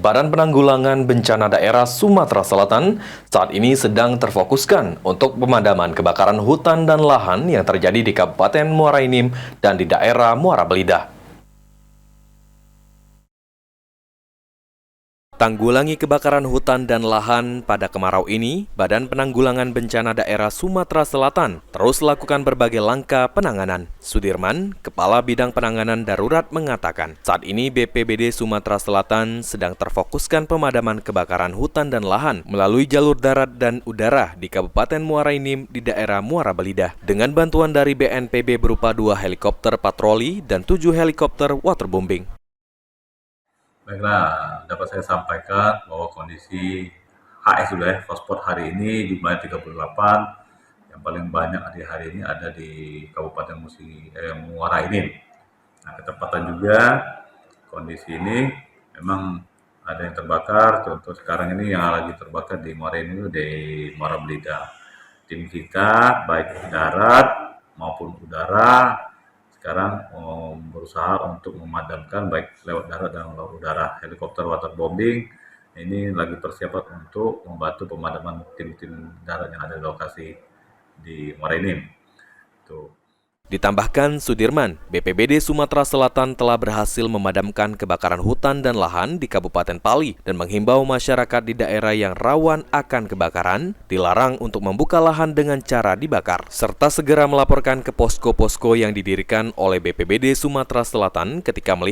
Badan Penanggulangan Bencana Daerah Sumatera Selatan saat ini sedang terfokuskan untuk pemadaman kebakaran hutan dan lahan yang terjadi di Kabupaten Muara Enim dan di daerah Muara Belidah. Tanggulangi kebakaran hutan dan lahan pada kemarau ini, Badan Penanggulangan Bencana Daerah Sumatera Selatan terus lakukan berbagai langkah penanganan. Sudirman, Kepala Bidang Penanganan Darurat mengatakan, saat ini BPBD Sumatera Selatan sedang terfokuskan pemadaman kebakaran hutan dan lahan melalui jalur darat dan udara di Kabupaten Muara Enim di daerah Muara Belidah. Dengan bantuan dari BNPB berupa 2 helikopter patroli dan 7 helikopter waterbombing. Baiklah, dapat saya sampaikan bahwa kondisi HS Hotspot hari ini jumlahnya 38, yang paling banyak di hari ini ada di Kabupaten Muara Enim. Nah, ketepatan juga kondisi ini memang ada yang terbakar, contoh sekarang ini yang lagi terbakar di Muara Enim di Muara Belidah. Tim kita baik darat maupun udara sekarang berusaha untuk memadamkan baik lewat darat dan lewat udara. Helikopter waterbombing ini lagi persiapan untuk membantu pemadaman tim-tim darat yang ada di lokasi di Muara Enim. Ditambahkan Sudirman, BPBD Sumatera Selatan telah berhasil memadamkan kebakaran hutan dan lahan di Kabupaten Pali dan menghimbau masyarakat di daerah yang rawan akan kebakaran dilarang untuk membuka lahan dengan cara dibakar, serta segera melaporkan ke posko-posko yang didirikan oleh BPBD Sumatera Selatan ketika melihat